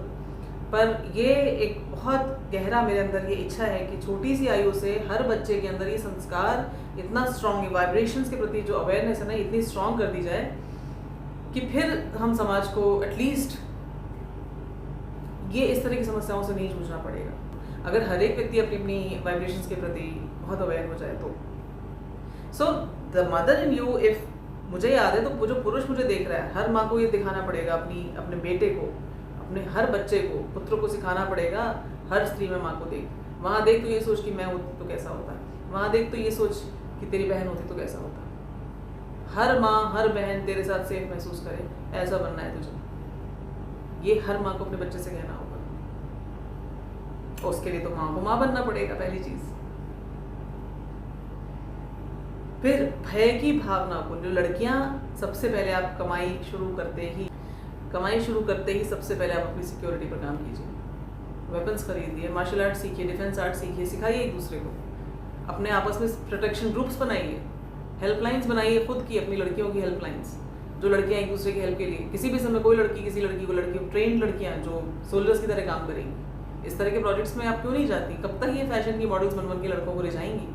पर ये एक बहुत गहरा मेरे अंदर ये इच्छा है कि छोटी सी आयु से हर बच्चे के अंदर ये संस्कार इतना स्ट्रॉन्ग, वाइब्रेशंस के प्रति जो अवेयरनेस है ना, इतनी स्ट्रॉन्ग कर दी जाए कि फिर हम समाज को एटलीस्ट ये इस तरह की समस्याओं से नहीं जूझना पड़ेगा। अगर हर एक व्यक्ति अपनी अपनी वाइब्रेशंस के प्रति बहुत अवेयर हो जाए तो। So the mother in you, if मुझे याद है तो वो जो पुरुष मुझे देख रहा है, हर माँ को ये दिखाना पड़ेगा, अपने बेटे को, अपने हर बच्चे को, पुत्र को सिखाना पड़ेगा, हर स्त्री में माँ को देख, वहाँ देख तो ये सोच कि मैं होती तो कैसा होता, वहाँ देख तो ये सोच कि तेरी बहन होती तो कैसा होता। हर माँ, हर बहन तेरे साथ सेफ महसूस करे, ऐसा बनना है तुझे। ये हर माँ को अपने बच्चे से कहना होगा। उसके लिए तो माँ को माँ बनना पड़ेगा, पहली चीज़। फिर भय की भावना को, जो लड़कियां सबसे पहले आप कमाई शुरू करते ही सबसे पहले आप अपनी सिक्योरिटी पर काम कीजिए। वेपन्स खरीदिए, मार्शल आर्ट सीखिए, डिफेंस आर्ट सीखिए, सिखाइए एक दूसरे को, अपने आपस में प्रोटेक्शन ग्रुप्स बनाइए, हेल्पलाइंस बनाइए खुद की, अपनी लड़कियों की हेल्पलाइंस, जो लड़कियां एक दूसरे की हेल्प के लिए, किसी भी समय कोई लड़की किसी लड़की को, लड़की ट्रेंड लड़कियां जो सोल्जर्स की तरह काम करेंगी, इस तरह के प्रोजेक्ट्स में आप क्यों नहीं जाती? कब तक ये फैशन की मॉडल्स बन के लड़कों को रिझाएंगी?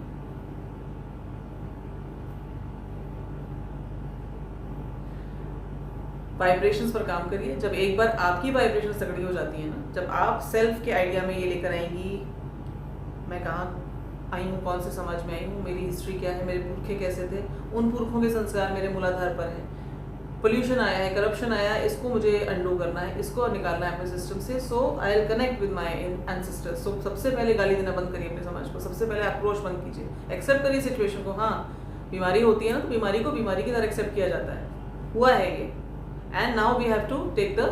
वाइब्रेशंस पर काम करिए। जब एक बार आपकी वाइब्रेशन तगड़ी हो जाती है ना, जब आप सेल्फ के आइडिया में ये लेकर आएंगी, मैं कहाँ आई हूँ, कौन से समाज में आई हूँ, मेरी हिस्ट्री क्या है, मेरे पुरखे कैसे थे, उन पुरखों के संस्कार मेरे मूलाधार पर है, पोल्यूशन आया है, करप्शन आया है, इसको मुझे अंडू करना है, इसको निकालना है अपने सिस्टम से, so I will connect with my ancestors. So सबसे पहले गाली देना बंद करिए अपने समाज को, सबसे पहले अप्रोच बंद कीजिए, एक्सेप्ट करिए सिचुएशन को। हाँ, बीमारी होती है ना, तो बीमारी को बीमारी की तरह एक्सेप्ट किया जाता है, हुआ है ये, and now we have to take the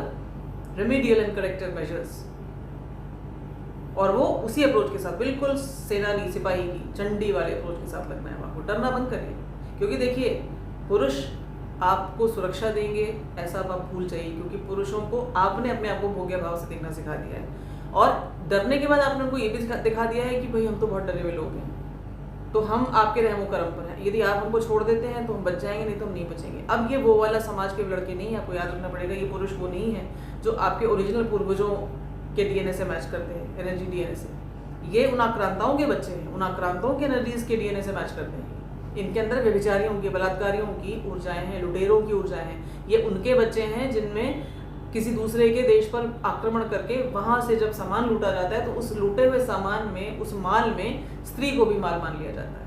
remedial and corrective measures। और वो उसी अप्रोच के साथ, बिल्कुल सेनानी सिपाही की चंडी वाले अप्रोच के साथ लगना है वहाँ को, डरना बंद करिए। क्योंकि देखिए, पुरुष आपको सुरक्षा देंगे ऐसा आप भूल जाइए, क्योंकि पुरुषों को आपने अपने आप को भोग्य भाव से देखना सिखा दिया है, और डरने के बाद आपने उनको ये भी दिखा दिया है कि भाई हम तो बहुत डरे हुए लोग हैं, तो हम आपके रहमो करम पर हैं, यदि आप हमको छोड़ देते हैं तो हम बच जाएंगे, नहीं तो हम नहीं बचेंगे। अब ये वो वाला समाज के लड़के नहीं है, आपको याद रखना पड़ेगा, ये पुरुष वो नहीं है जो आपके ओरिजिनल पूर्वजों के डीएनए से मैच करते हैं, एनर्जी डीएनए से। ये उन आक्रांताओं के बच्चे हैं, उन आक्रांताओं के एनर्जीज के डीएनए से मैच करते हैं। इनके अंदर व्यभिचारियों की, बलात्कारियों की ऊर्जाएं हैं, लुटेरों की ऊर्जाएं हैं। ये उनके बच्चे हैं जिनमें किसी दूसरे के देश पर आक्रमण करके वहां से जब सामान लूटा जाता है, तो उस लूटे हुए सामान में, उस माल में स्त्री को भी माल मान लिया जाता है।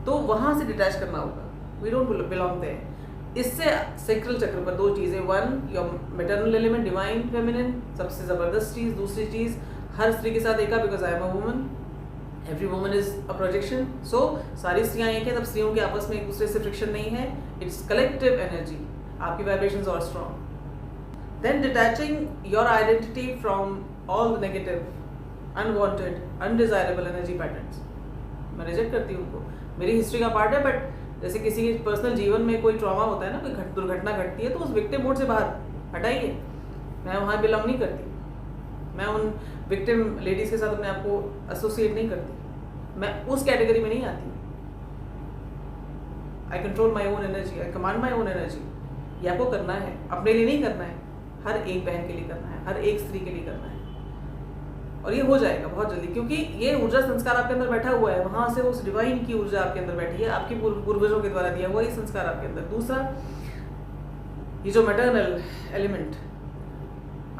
तो वहां से डिटैच करना होगा, वी डोंट बिलोंग देयर। इससे सेक्सुअल चक्र पर दो चीजें, one your maternal element, divine feminine, सबसे जबरदस्त चीज। दूसरी चीज, हर स्त्री के साथ एक, because I am a woman, every woman is a projection. So सारी स्त्रियां एक है, तब स्त्रियों के आपस में एक दूसरे से फ्रिक्शन नहीं है, इट्स कलेक्टिव एनर्जी, आपकी वाइब्रेशंस और strong. Then detaching your identity from all the negative, unwanted, undesirable energy patterns। मैं रिजेक्ट करती हूँ उनको, मेरी हिस्ट्री का पार्ट है, बट जैसे किसी के पर्सनल जीवन में कोई ट्रॉमा होता है ना, कोई दुर्घटना घटती है, तो उस विक्टिम मोड से बाहर हटाइए। मैं वहाँ बिलोंग नहीं करती, मैं उन विक्टिम लेडीज के साथ अपने आप को एसोसिएट नहीं करती, मैं उस कैटेगरी में नहीं आती। आई control my own energy, I command my own energy. ये आपको करना है, अपने लिए नहीं करना है, हर एक बहन के लिए करना है, हर एक स्त्री के लिए करना है, और ये हो जाएगा बहुत जल्दी, क्योंकि ये ऊर्जा संस्कार आपके अंदर बैठा हुआ है, वहां से उस डिवाइन की ऊर्जा आपके अंदर बैठी है, आपके पूर्वजों के द्वारा दिया हुआ ये संस्कार आपके अंदर। दूसरा, ये जो मैटरनल एलिमेंट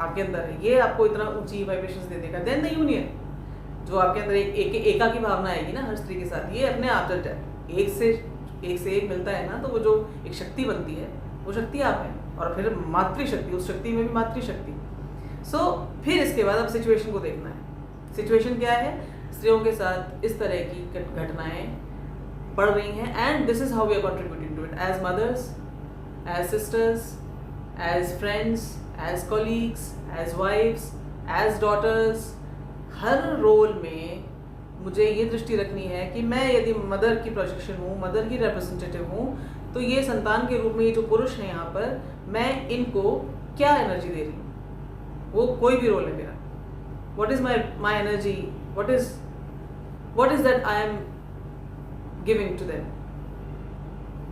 आपके अंदर है, ये आपको इतना ऊंची वाइब्रेशंस दे देगा। देन द यूनियन, जो आपके अंदर एका की भावना आएगी ना हर स्त्री के साथ, ये अपने आप जब एक से एक मिलता है ना, तो वो जो एक शक्ति बनती है, वो शक्ति आप है, और फिर मातृशक्ति, उस शक्ति में भी मातृशक्ति। सो फिर इसके बाद अब सिचुएशन को देखना है। सिचुएशन क्या है? स्त्रियों के साथ इस तरह की घटनाएं बढ़ रही हैं, and this is how we are contributing to it, as mothers, as sisters, as friends, as colleagues, as wifes, as daughters. हर रोल में मुझे ये दृष्टि रखनी है कि मैं यदि मदर की प्रोजेक्शन हूँ, मदर की रिप्रेजेंटेटिव हूँ, तो ये संतान के रूप में ये जो पुरुष हैं यहाँ पर, मैं इनको क्या एनर्जी दे रही हूँ, वो कोई भी रोल है मेरा। What is my energy, what is that I am giving to them.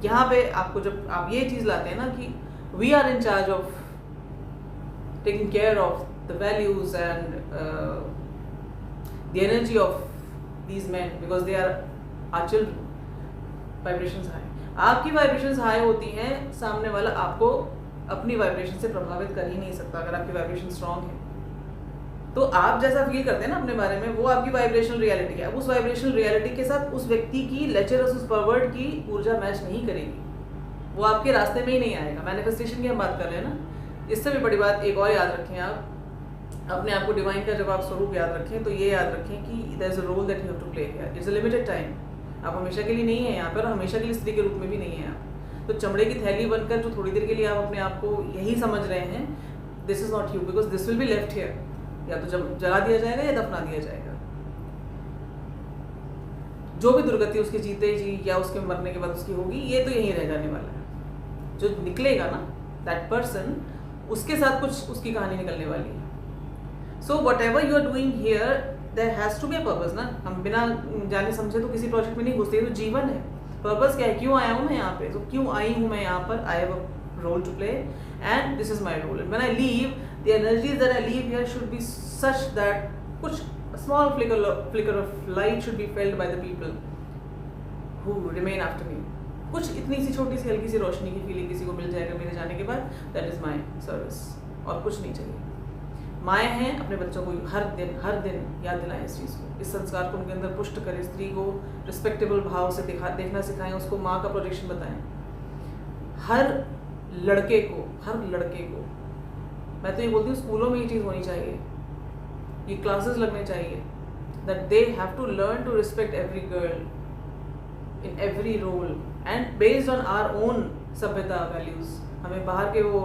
यहाँ पे आपको जब आप ये चीज लाते हैं ना कि we are in charge of taking care of the values and the energy of these man, because they are our children. Vibrations high, आपकी वाइब्रेशंस हाई होती हैं, सामने वाला आपको अपनी वाइब्रेशन से प्रभावित कर ही नहीं सकता अगर आपकी वाइब्रेशन स्ट्रांग है। तो आप जैसा फील करते हैं ना अपने बारे में, वो आपकी वाइब्रेशनल रियलिटी है। उस वाइब्रेशनल रियलिटी के साथ उस व्यक्ति की लेचरस, उस परवर्ड की ऊर्जा मैच नहीं करेगी, वो आपके रास्ते में ही नहीं आएगा। मैनिफेस्टेशन की हम बात कर रहे हैं ना। इससे भी बड़ी बात एक और याद रखें, आप अपने आप को डिवाइन का जब आप स्वरूप याद रखें, तो ये याद रखें कि there is a role that you have to play here, it's a limited time. आप हमेशा के लिए नहीं है यहाँ पर, और हमेशा के लिए स्त्री के रूप में भी नहीं है आप। तो चमड़े की थैली बनकर जो थोड़ी देर के लिए आप अपने आप को यही समझ रहे हैं, this is not you, because this will be left here. या तो जब जला दिया जाएगा या दफना दिया जाएगा। जो भी दुर्गति उसके जीते जी या उसके मरने के बाद उसकी होगी, ये तो यहीं रह जाने वाला है। जो निकलेगा ना दैट पर्सन, उसके साथ कुछ उसकी कहानी निकलने वाली है। So whatever you are doing here there has to be a purpose ना। हम बिना जाने समझे तो किसी प्रोजेक्ट में नहीं घुसते, ये तो जीवन है। पर्पस क्या है, क्यों आया हूँ मैं यहाँ पे, तो क्यों आई हूँ मैं यहाँ पर, I have a role to play and this is my role. When I leave, the energies that I leave here should be such that कुछ small flicker of light should be felt by the people who remain after me. कुछ इतनी सी छोटी सी हल्की सी रोशनी की फीलिंग किसी को मिल जाएगा मेरे जाने के बाद, दैट इज माई सर्विस, और कुछ नहीं चाहिए। माएँ हैं, अपने बच्चों को हर दिन याद दिलाएं इस चीज़ को, इस संस्कार को उनके अंदर पुष्ट करें, स्त्री को रिस्पेक्टेबल भाव से देखना सिखाएं, उसको माँ का प्रोजेक्शन बताएं। हर लड़के को मैं तो ये बोलती हूँ स्कूलों में ये चीज़ होनी चाहिए, ये क्लासेस लगने चाहिए, that they have to learn to respect every girl in every role and based on our own सभ्यता वैल्यूज़। हमें बाहर के वो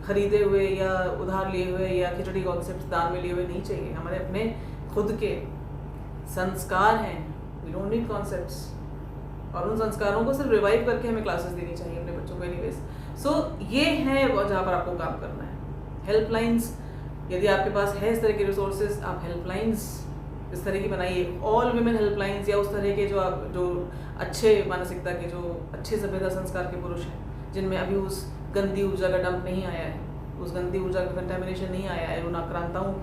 खरीदे हुए या उधार लिए हुए या खिचड़ी कॉन्सेप्ट दान में लिए हुए नहीं चाहिए। हमारे अपने खुद के संस्कार हैं, वी डोंट नीड कॉन्सेप्ट्स, और उन संस्कारों को सिर्फ रिवाइव करके हमें क्लासेस देनी चाहिए अपने बच्चों को एनीवेज। सो ये है जहाँ पर आपको काम करना है। हेल्पलाइंस, यदि आपके पास है इस तरह के रिसोर्सेज, आप हेल्पलाइंस इस तरह की बनाइए, ऑल वुमेन हेल्पलाइंस, या उस तरह के जो अच्छे मानसिकता के, जो अच्छे सभ्यता संस्कार के पुरुष हैं, जिनमें अभी उस गंदी ऊर्जा का डंप नहीं आया है, उस गंदी ऊर्जा का कंटेमिनेशन नहीं आया है उन आक्रांताओं।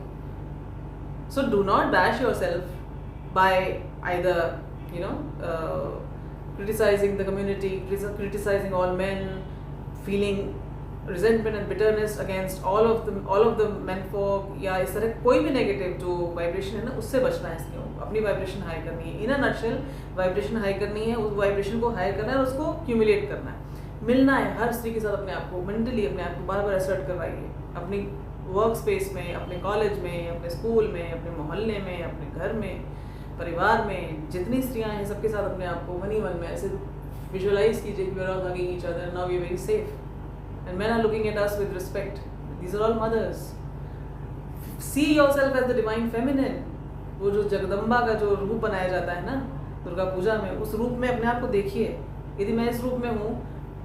So do not bash yourself by either criticizing the community, criticizing all men, feeling resentment and bitterness against all of the men folk, या इस तरह कोई भी नेगेटिव जो वाइब्रेशन है ना, उससे बचना है। इसके अपनी वाइब्रेशन हाई करनी है, इन अ नटशेल वाइब्रेशन हाई करनी है, उस वाइब्रेशन को हाई करना है और उसको क्यूमुलेट करना है। मिलना है हर स्त्री के साथ, अपने आप को मेंटली अपने आप को बार बार असर्ट करवाइए, अपनी वर्क स्पेस में, अपने कॉलेज में, अपने स्कूल में, अपने मोहल्ले में, अपने घर में, परिवार में, जितनी स्त्रियाँ हैं सबके साथ अपने आप को मन में ऐसे विजुअलाइज कीजिए कि we are all hugging each other, now we are very safe and men are looking at us with respect. These are all mothers. See yourself as the divine feminine. वो जो जगदम्बा का जो रूप बनाया जाता है ना दुर्गा पूजा में, उस रूप में अपने आप को देखिए। यदि मैं इस रूप में हूँ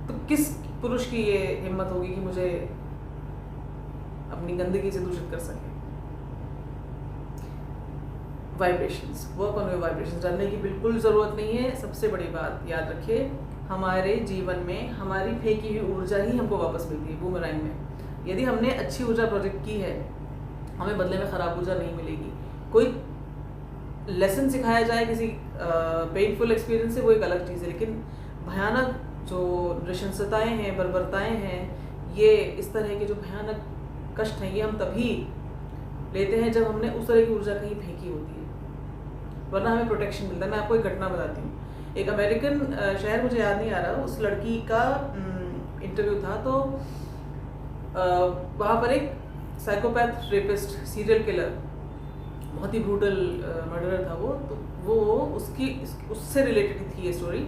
तो किस पुरुष की ये हिम्मत होगी कि मुझे अपनी गंदगी से दूषित कर सके। Vibrations, work on your vibrations. डरने की बिल्कुल ज़रूरत नहीं है। सबसे बड़ी बात याद रखिए, हमारे जीवन में हमारी फेंकी हुई ऊर्जा ही हमको वापस मिलती है बूमरैंग में। यदि हमने अच्छी ऊर्जा प्रोजेक्ट की है, हमें बदले में ख़राब ऊर्जा नहीं मिलेगी। कोई लेसन सिखाया जाए किसी पेनफुल एक्सपीरियंस से, वो एक अलग चीज़ है, लेकिन भयानक जो नृशंसताएँ हैं, बर्बरताएँ हैं, ये इस तरह के जो भयानक कष्ट हैं, ये हम तभी लेते हैं जब हमने उस तरह की ऊर्जा कहीं फेंकी होती है, वरना हमें प्रोटेक्शन मिलता है। मैं आपको एक घटना बताती हूँ। एक अमेरिकन शहर, मुझे याद नहीं आ रहा, उस लड़की का इंटरव्यू था, तो वहाँ पर एक साइकोपैथ, रेपिस्ट, सीरियल किलर, बहुत ही ब्रूटल मर्डरर था वो। तो वो उससे रिलेटेड थी ये स्टोरी।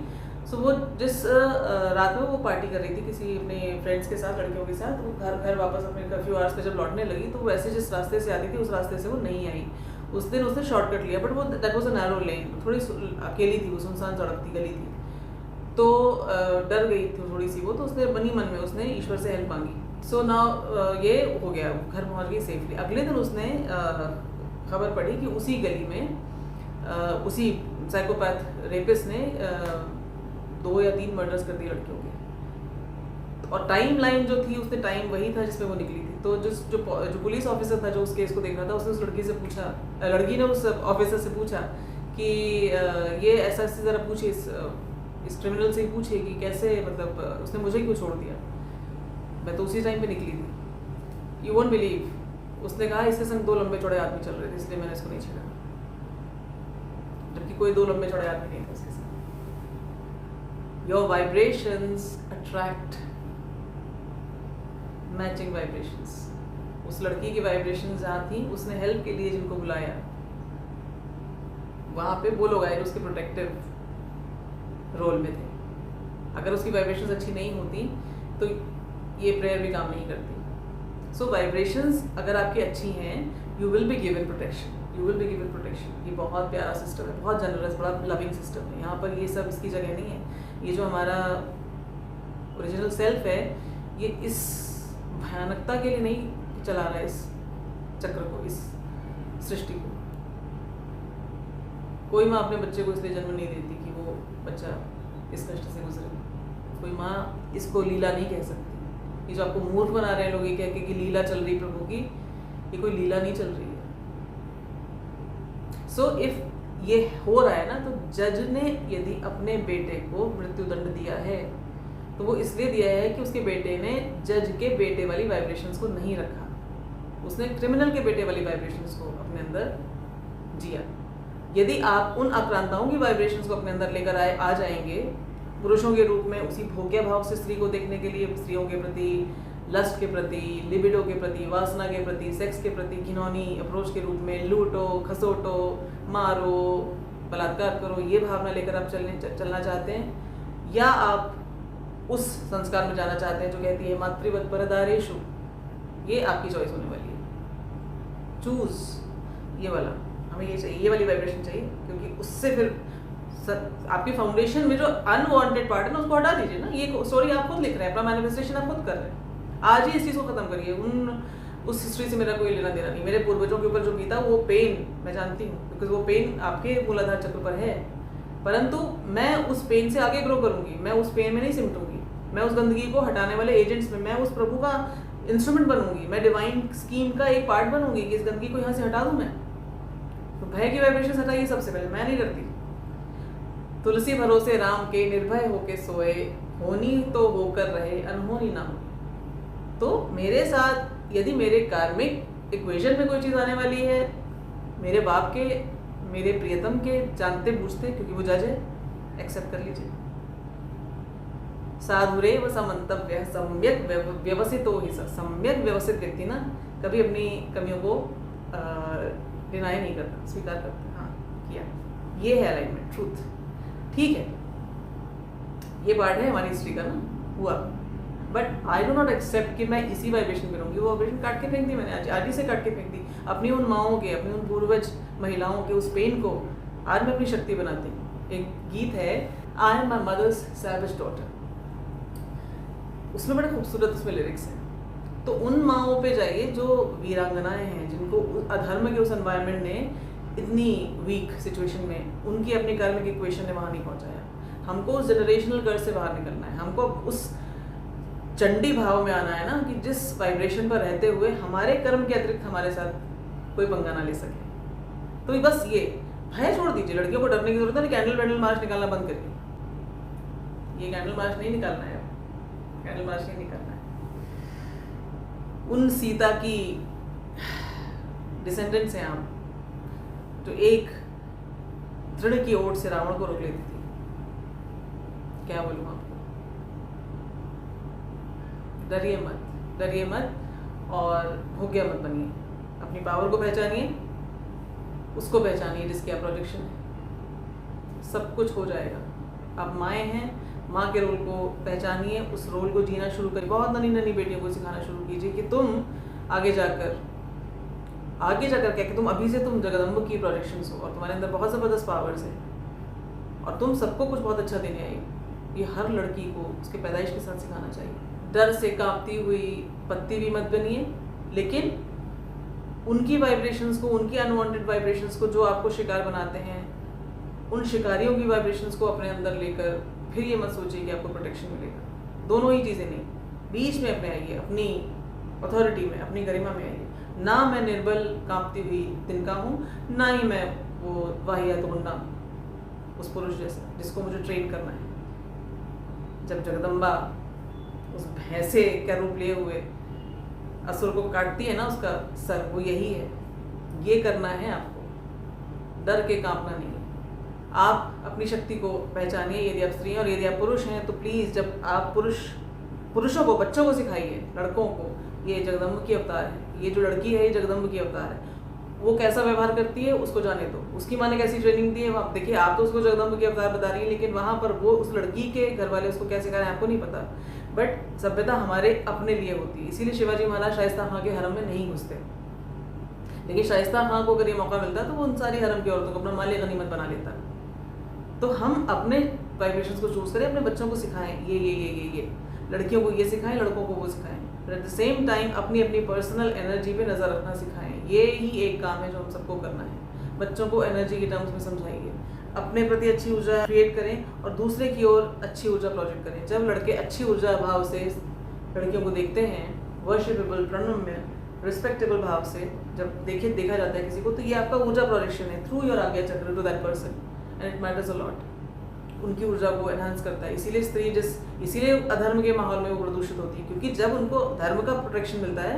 सो वो जिस रात में वो पार्टी कर रही थी किसी अपने फ्रेंड्स के साथ, लड़कियों के साथ, वो घर वापस अपने कर्फ्यू आवर्स पे जब लौटने लगी, तो वैसे जिस रास्ते से आती थी उस रास्ते से वो नहीं आई। उस दिन उसने शॉर्टकट लिया, बट वो दैट वाज अ नैरो लेन, थोड़ी अकेली थी वो, सुनसान सड़क थी, गली थी, तो डर गई थी थोड़ी सी वो, तो उसने मन ही मन में उसने ईश्वर से हेल्प मांगी। सो नाउ ये हो गया, घर पहुंच गई सेफली। अगले दिन उसने खबर पड़ी कि उसी गली में उसी साइकोपैथ रेपिस्ट ने 2 या 3 मर्डर्स कर दिए लड़कियों के, और टाइम लाइन जो थी, उसने टाइम वही था जिसमें वो निकली थी। तो जो पुलिस ऑफिसर था जो उस केस को देख रहा था, उसने उस लड़की से पूछा, लड़की ने उस ऑफिसर से पूछा कि ये ऐसा ज़रा पूछिए, इस क्रिमिनल से ही पूछिए कि कैसे, मतलब उसने मुझे क्यों छोड़ दिया, मैं तो उसी टाइम पे निकली थी। यू वोंट बिलीव, उसने कहा इसके संग 2 लंबे चौड़े आदमी चल रहे थे, इसलिए मैंने इसको नहीं छेड़ा, जबकि कोई 2 लंबे चौड़े आदमी नहीं थे उसके साथ। Your vibrations attract matching vibrations. उस लड़की की वाइब्रेशंस जहाँ थी, उसने हेल्प के लिए जिनको बुलाया, वहाँ पे वो लोग आए जो उसके प्रोटेक्टिव रोल में थे। अगर उसकी वाइब्रेशंस अच्छी नहीं होती तो ये प्रेयर भी काम नहीं करती। सो वाइब्रेशंस अगर आपकी अच्छी हैं, you will be given protection, you will be given protection. ये बहुत प्यारा सिस्टम है, बहुत जनरस, बड़ा लविंग सिस्टम है। यहाँ पर ये सब इसकी जगह नहीं है। ये जो हमारा ओरिजिनल सेल्फ है, ये इस भयानकता के लिए नहीं चला रहा है इस चक्र को, इस सृष्टि को। कोई माँ अपने बच्चे को इसलिए जन्म नहीं देती कि वो बच्चा इस कष्ट से गुजरे। कोई माँ इसको लीला नहीं कह सकती। ये जो आपको मूर्ख बना रहे हैं लोग ये कह के कि लीला चल रही प्रभु की, ये कोई लीला नहीं चल रही है। सो इफ ये हो रहा है ना, तो जज ने यदि अपने बेटे को मृत्युदंड दिया है तो वो इसलिए दिया है कि उसके बेटे ने जज के बेटे वाली वाइब्रेशंस को नहीं रखा, उसने क्रिमिनल के बेटे वाली वाइब्रेशंस को अपने अंदर जिया। यदि आप उन आक्रांताओं की वाइब्रेशंस को अपने अंदर लेकर आ जाएंगे पुरुषों के रूप में, उसी भोग्य भाव से स्त्री को देखने के लिए, स्त्रियों के प्रति, लस्ट के प्रति, लिबिडो के प्रति, वासना के प्रति, सेक्स के प्रति घिनौनी अप्रोच के रूप में लूटो, खसोटो, मारो, बलात्कार करो, ये भावना लेकर आप चलना चाहते हैं, या आप उस संस्कार में जाना चाहते हैं जो कहती है मातृवत परदारेषु, ये आपकी चॉइस होने वाली है। चूज ये वाला, हमें ये चाहिए, ये वाली वाइब्रेशन चाहिए, क्योंकि उससे फिर आपकी फाउंडेशन में जो अनवांटेड पार्ट है ना उसको हटा दीजिए ना। ये स्टोरी आप खुद लिख रहे हैं, अपना मैनिफेस्टेशन आप खुद कर रहे हैं। आज ही इस चीज़ को खत्म करिए। उस हिस्ट्री से मेरा कोई लेना देना नहीं। मेरे पूर्वजों के ऊपर जो बीता वो पेन मैं जानती हूँ, बिकॉज वो पेन आपके मूलाधार चक्र पर है, परंतु मैं उस पेन से आगे ग्रो करूंगी। मैं उस पेन में नहीं सिमटूंगी, मैं उस गंदगी को हटाने वाले एजेंट्स में, मैं उस प्रभु का इंस्ट्रूमेंट बनूंगी, मैं डिवाइन स्कीम का एक पार्ट बनूंगी कि इस गंदगी को यहाँ से हटा दूं मैं। तो भय की वाइब्रेशन हटाइए सबसे पहले, मैं नहीं करती। तुलसी भरोसे राम के निर्भय होके सोए, होनी तो होकर रहे अनहोनी ना हो। तो मेरे साथ यदि मेरे कार्मिक इक्वेशन में कोई चीज़ आने वाली है, मेरे बाप के, मेरे प्रियतम के जानते बूझते, क्योंकि वो जज है, एक्सेप्ट कर लीजिए। साधुरेव समंतव्य सम्यक व्यवसितो ही। सम्यक व्यवस्थित व्यक्ति ना कभी अपनी कमियों को डिनाई नहीं करता, स्वीकार करता। हाँ किया, ये है अलाइनमेंट, ट्रूथ। ठीक है, ये पार्ट है हमारी हिस्ट्री का ना, हुआ। But I do not accept कि मैं इसी वाइब्रेशन में रहूँगी। वो वाइब्रेशन काट के फेंक दी मैंने, आज ही से काट के फेंक दी। अपनी उन माओं के, अपनी उन पूर्वज महिलाओं के उस पेन को आज मैं अपनी शक्ति बनाती हूँ। एक गीत है, I am my mother's savage daughter, उसमें बड़े खूबसूरत उसमें लिरिक्स हैं। तो उन माओं पे जाइए जो वीरांगनाएं हैं, जिनको अधर्म के उस एनवायरनमेंट ने इतनी वीक सिचुएशन में, उनकी अपनी कर्म की इक्वेशन ने वहाँ नहीं पहुँचाया। हमको उस जनरेशनल कर्ज से बाहर निकलना है, हमको उस चंडी भाव में आना है ना, कि जिस वाइब्रेशन पर रहते हुए हमारे कर्म के अतिरिक्त हमारे साथ कोई पंगा ना ले सके। तो बस ये भय छोड़ दीजिए, लड़कियों को डरने की जरूरत है। कैंडल वैंडल मार्च निकालना बंद करिए। ये कैंडल मार्च नहीं निकालना है, कैंडल मार्च नहीं निकालना है। उन सीता की डिसेंडेंट्स हैं आप, जो एक दृढ़ की ओट से रावण को रोक लेती थी। क्या बोलूं आपको, डरिए मत, डरिए मत और भोग्या मत बनिए। अपनी पावर को पहचानिए, उसको पहचानिए जिसकी आप प्रोजेक्शन है। सब कुछ हो जाएगा। आप माएँ हैं, माँ के रोल को पहचानिए, उस रोल को जीना शुरू करिए। बहुत नन्ही नन्ही बेटियों को सिखाना शुरू कीजिए कि तुम आगे जाकर क्या कि तुम अभी से तुम जगदम्ब की प्रोजेक्शंस हो और तुम्हारे अंदर बहुत ज़बरदस्त पावर्स है और तुम सबको कुछ बहुत अच्छा देने आई। ये हर लड़की को उसके पैदाइश के साथ सिखाना चाहिए। डर से कांपती हुई पत्ती भी मत बनिए, लेकिन उनकी वाइब्रेशंस को, उनकी अनवांटेड वाइब्रेशंस को जो आपको शिकार बनाते हैं, उन शिकारियों की वाइब्रेशंस को अपने अंदर लेकर फिर ये मत सोचिए कि आपको प्रोटेक्शन मिलेगा। दोनों ही चीज़ें नहीं, बीच में अपने आइए, अपनी अथॉरिटी में, अपनी गरिमा में आइए। ना मैं निर्बल कांपती हुई तिनका हूँ, ना ही मैं वो वाहियात गुंडा उस पुरुष जैसा जिसको मुझे ट्रेन करना है। जब जगदम्बा उस भैंसे का रूप लिए हुए असुर को काटती है ना, उसका सर, वो यही है। ये करना है आपको, डर के कांपना नहीं है। आप अपनी शक्ति को पहचानिए। यदि आप स्त्री हैं और यदि आप पुरुष हैं तो प्लीज़, जब आप पुरुषों को, बच्चों को सिखाइए, लड़कों को, ये जगदम्ब की अवतार है। ये जो लड़की है ये जगदम्ब की अवतार है। वो कैसा व्यवहार करती है उसको जाने दो, उसकी माँ ने कैसी ट्रेनिंग दी है। आप देखिए, आप तो उसको जगदम्ब की अवतार बता रही है, लेकिन वहाँ पर वो उस लड़की के घर वाले उसको क्या सिखा रहे हैं आपको नहीं पता। बट सभ्यता हमारे अपने लिए होती है, इसीलिए शिवाजी महाराज शायस्ता खां के हरम में नहीं घुसते। लेकिन शाइस्ता खां को अगर ये मौका मिलता है तो वो उन सारी हरम की औरतों को अपना माली गनीमत बना लेता। तो हम अपने वाइब्रेशंस को चूज करें, अपने बच्चों को सिखाएं ये, लड़कियों को ये सिखाएं, लड़कों को वो सिखाएं, एट द सेम टाइम अपनी अपनी पर्सनल एनर्जी पे नज़र रखना सिखाएं। ये ही एक काम है जो हम सबको करना है। बच्चों को एनर्जी के टर्म्स में समझाइए, अपने प्रति अच्छी ऊर्जा क्रिएट करें और दूसरे की ओर अच्छी ऊर्जा प्रोजेक्ट करें। जब लड़के अच्छी ऊर्जा भाव से लड़कियों को देखते हैं, वर्शिपेबल, प्रणम्य, रिस्पेक्टेबल भाव से जब देखा जाता है किसी को, तो ये आपका ऊर्जा प्रोजेक्शन है through your Ajna chakra to that person, and it matters a lot. उनकी ऊर्जा को एनहांस करता है। इसीलिए अधर्म के माहौल में वो प्रदूषित होती है, क्योंकि जब उनको धर्म का प्रोटेक्शन मिलता है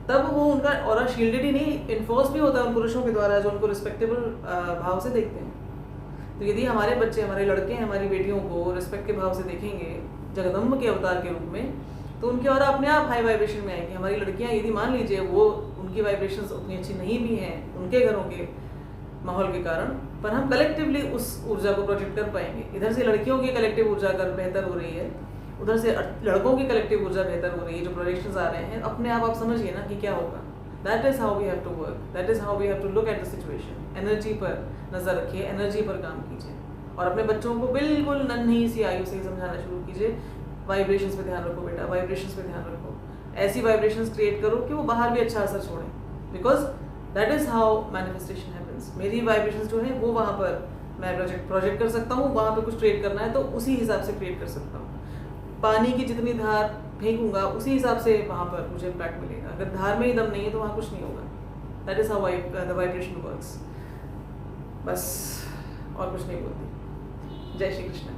तब वो उनका ऑरा शील्डेड ही नहीं, इन्फोर्स भी होता है उन पुरुषों के द्वारा जो उनको रिस्पेक्टेबल भाव से देखते हैं। तो यदि हमारे बच्चे, हमारे लड़के, हमारी बेटियों को रिस्पेक्ट के भाव से देखेंगे जगदम्ब के अवतार के रूप में, तो उनकी ऑरा अपने आप हाई वाइब्रेशन में आएगी। हमारी लड़कियां यदि मान लीजिए वो उनकी वाइब्रेशंस उतनी अच्छी नहीं भी हैं उनके घरों के माहौल के कारण, पर हम कलेक्टिवली उस ऊर्जा को प्रोजेक्ट कर पाएंगे। इधर से लड़कियों की कलेक्टिव ऊर्जा अगर बेहतर हो रही है, उधर से लड़कों की कलेक्टिव ऊर्जा बेहतर हो रही है, जो प्रोजेक्शंस आ रहे हैं, अपने आप समझिए ना कि क्या होगा। That is how we have to work, that is how we have to look at the situation. Energy पर नज़र रखिए, एनर्जी पर काम कीजिए और अपने बच्चों को बिल्कुल नन्ही सी आयु से ही समझाना शुरू कीजिए, वाइब्रेशंस पे ध्यान रखो बेटा, वाइब्रेशंस पे ध्यान रखो। ऐसी वाइब्रेशंस क्रिएट करो कि वो बाहर भी अच्छा असर छोड़ें, because that is how manifestation happens. मेरी वाइब्रेशंस जो है वो वहाँ पर मैं प्रोजेक्ट कर सकता हूँ, वहाँ पे कुछ क्रिएट करना है तो उसी हिसाब से क्रिएट कर सकता हूँ। पानी की जितनी धार फेंकूंगा उसी हिसाब से वहाँ पर मुझे इम्पैक्ट मिलेगा। अगर धार में ही दम नहीं है तो वहाँ कुछ नहीं होगा। That is how the vibration works. बस और कुछ नहीं बोलती। जय श्री कृष्ण।